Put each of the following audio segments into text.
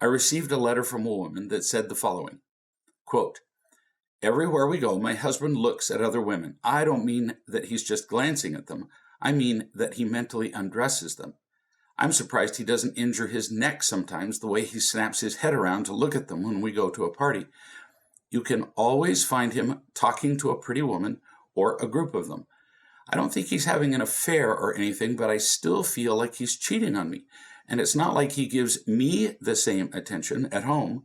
I received a letter from a woman that said the following, quote, "Everywhere we go, my husband looks at other women. I don't mean that he's just glancing at them. I mean that he mentally undresses them. I'm surprised he doesn't injure his neck sometimes the way he snaps his head around to look at them when we go to a party. You can always find him talking to a pretty woman or a group of them. I don't think he's having an affair or anything, but I still feel like he's cheating on me. And it's not like he gives me the same attention at home.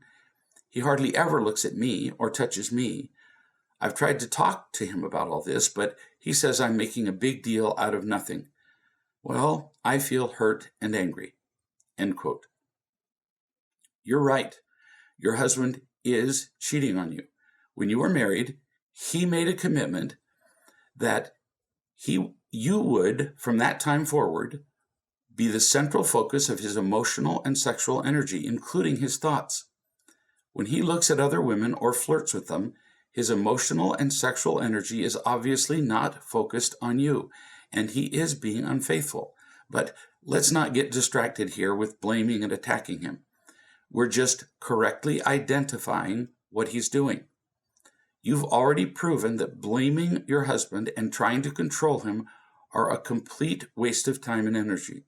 He hardly ever looks at me or touches me. I've tried to talk to him about all this, but he says I'm making a big deal out of nothing. Well, I feel hurt and angry." End quote. You're right. Your husband is cheating on you. When you were married, he made a commitment that you would, from that time forward, be the central focus of his emotional and sexual energy, including his thoughts. When he looks at other women or flirts with them, his emotional and sexual energy is obviously not focused on you, and he is being unfaithful. But let's not get distracted here with blaming and attacking him. We're just correctly identifying what he's doing. You've already proven that blaming your husband and trying to control him are a complete waste of time and energy.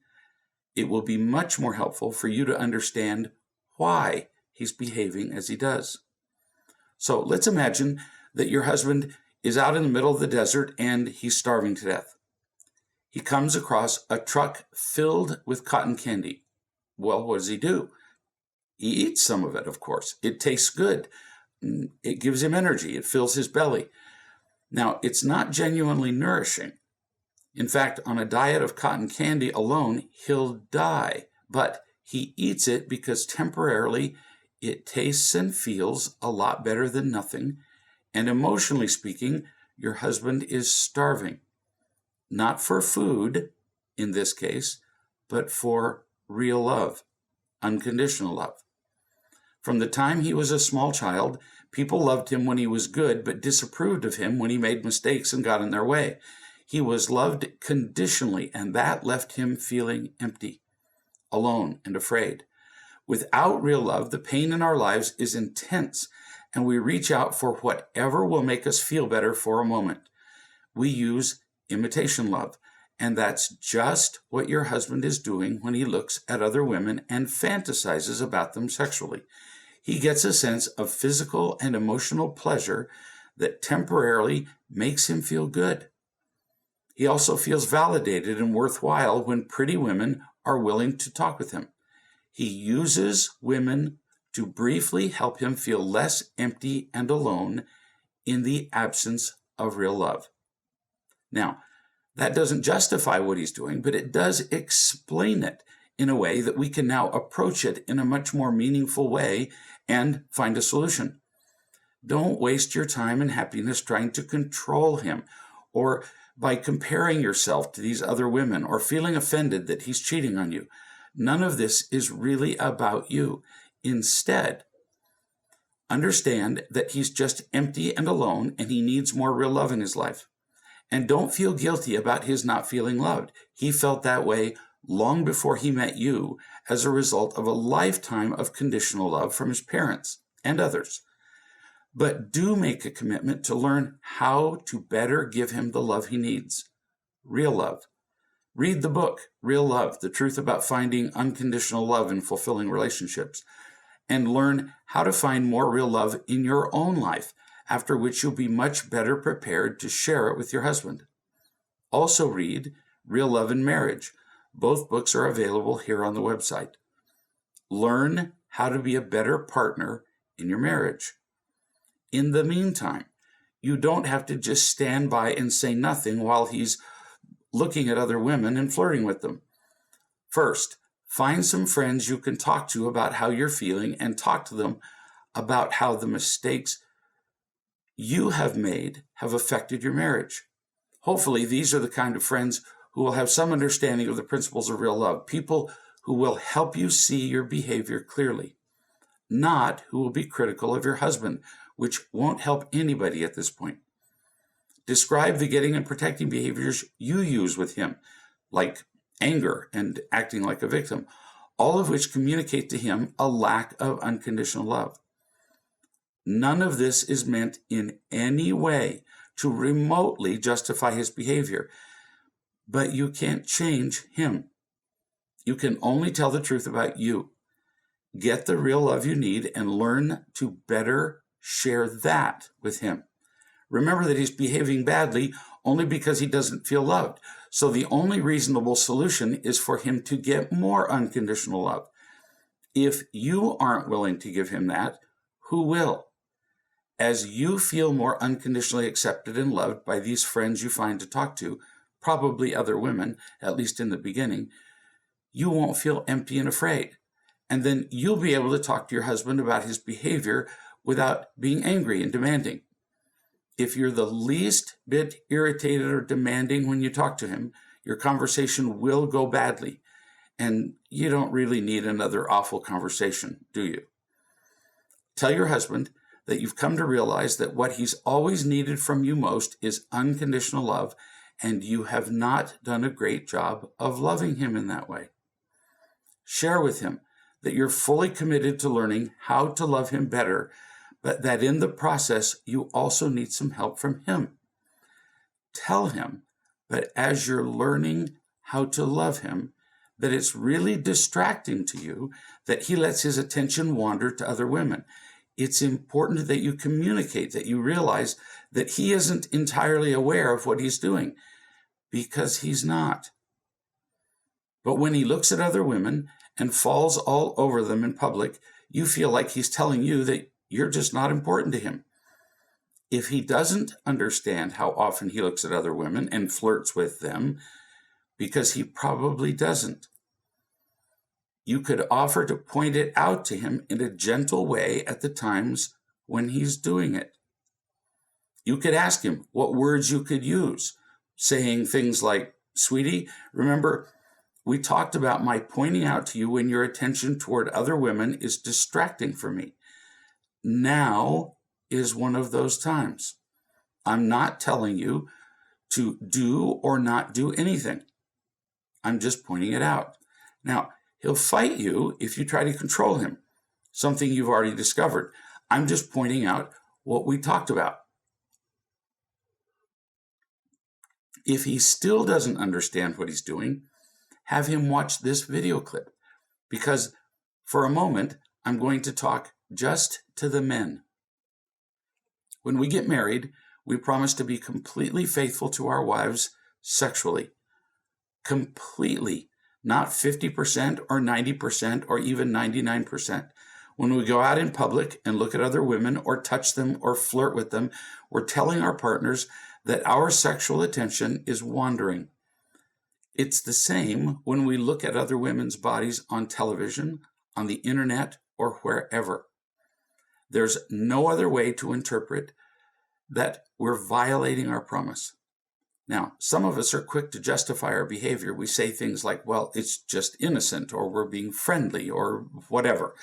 It will be much more helpful for you to understand why he's behaving as he does. So let's imagine that your husband is out in the middle of the desert and he's starving to death. He comes across a truck filled with cotton candy. Well, what does he do? He eats some of it, of course. It tastes good. It gives him energy. It fills his belly. Now, it's not genuinely nourishing. In fact, on a diet of cotton candy alone, he'll die. But he eats it because temporarily it tastes and feels a lot better than nothing. And emotionally speaking, your husband is starving. Not for food, in this case, but for real love, unconditional love. From the time he was a small child, people loved him when he was good, but disapproved of him when he made mistakes and got in their way. He was loved conditionally, and that left him feeling empty, alone, and afraid. Without real love, the pain in our lives is intense, and we reach out for whatever will make us feel better for a moment. We use imitation love, and that's just what your husband is doing when he looks at other women and fantasizes about them sexually. He gets a sense of physical and emotional pleasure that temporarily makes him feel good. He also feels validated and worthwhile when pretty women are willing to talk with him. He uses women to briefly help him feel less empty and alone in the absence of real love. Now, that doesn't justify what he's doing, but it does explain it in a way that we can now approach it in a much more meaningful way and find a solution. Don't waste your time and happiness trying to control him or by comparing yourself to these other women or feeling offended that he's cheating on you. None of this is really about you. Instead, understand that he's just empty and alone and he needs more real love in his life. And don't feel guilty about his not feeling loved. He felt that way long before he met you as a result of a lifetime of conditional love from his parents and others. But do make a commitment to learn how to better give him the love he needs. Real love. Read the book, Real Love, The Truth About Finding Unconditional Love in Fulfilling Relationships, and learn how to find more real love in your own life, after which you'll be much better prepared to share it with your husband. Also read Real Love in Marriage. Both books are available here on the website. Learn how to be a better partner in your marriage. In the meantime, you don't have to just stand by and say nothing while he's looking at other women and flirting with them. First, find some friends you can talk to about how you're feeling and talk to them about how the mistakes you have made have affected your marriage. Hopefully, these are the kind of friends who will have some understanding of the principles of real love, people who will help you see your behavior clearly, not who will be critical of your husband, which won't help anybody at this point. Describe the getting and protecting behaviors you use with him, like anger and acting like a victim. all of which communicate to him a lack of unconditional love. None of this is meant in any way to remotely justify his behavior, but you can't change him. You can only tell the truth about you. Get the real love you need and learn to better share that with him. Remember that he's behaving badly only because he doesn't feel loved. So the only reasonable solution is for him to get more unconditional love. If you aren't willing to give him that, who will? As you feel more unconditionally accepted and loved by these friends you find to talk to, probably other women, at least in the beginning, you won't feel empty and afraid. And then you'll be able to talk to your husband about his behavior without being angry and demanding. If you're the least bit irritated or demanding when you talk to him, your conversation will go badly. And you don't really need another awful conversation, do you? Tell your husband that you've come to realize that what he's always needed from you most is unconditional love, and you have not done a great job of loving him in that way. Share with him that you're fully committed to learning how to love him better, but that in the process, you also need some help from him. Tell him that as you're learning how to love him, that it's really distracting to you that he lets his attention wander to other women. It's important that you communicate, that you realize that he isn't entirely aware of what he's doing, because he's not. But when he looks at other women and falls all over them in public, you feel like he's telling you that you're just not important to him. If he doesn't understand how often he looks at other women and flirts with them, because he probably doesn't, you could offer to point it out to him in a gentle way at the times when he's doing it. You could ask him what words you could use, saying things like, "Sweetie, remember, we talked about my pointing out to you when your attention toward other women is distracting for me. Now is one of those times. I'm not telling you to do or not do anything. I'm just pointing it out." Now, he'll fight you if you try to control him, something you've already discovered. I'm just pointing out what we talked about. If he still doesn't understand what he's doing, have him watch this video clip, because for a moment, I'm going to talk just to the men. When we get married, we promise to be completely faithful to our wives sexually. Completely. Not 50% or 90% or even 99%. When we go out in public and look at other women or touch them or flirt with them, we're telling our partners that our sexual attention is wandering. It's the same when we look at other women's bodies on television, on the internet, or wherever. There's no other way to interpret that we're violating our promise. Now, some of us are quick to justify our behavior. We say things like, well, it's just innocent, or we're being friendly, or whatever.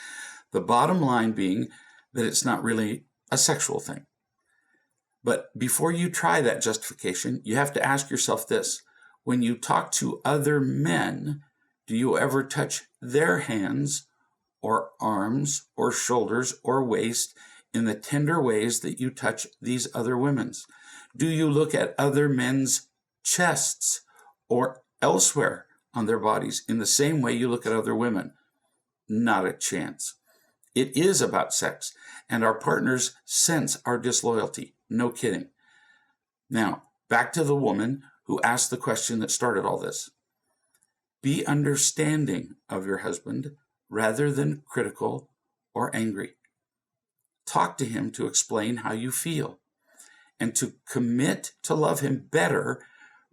The bottom line being that it's not really a sexual thing. But before you try that justification, you have to ask yourself this. When you talk to other men, do you ever touch their hands or arms or shoulders or waist in the tender ways that you touch these other women's? Do you look at other men's chests or elsewhere on their bodies in the same way you look at other women? Not a chance. It is about sex, and our partners sense our disloyalty. No kidding. Now, back to the woman who asked the question that started all this. Be understanding of your husband rather than critical or angry. Talk to him to explain how you feel, and to commit to love him better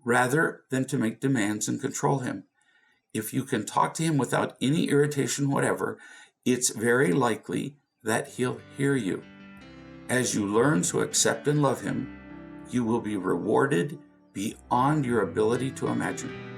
rather than to make demands and control him. If you can talk to him without any irritation whatever, it's very likely that he'll hear you. As you learn to accept and love him, you will be rewarded beyond your ability to imagine.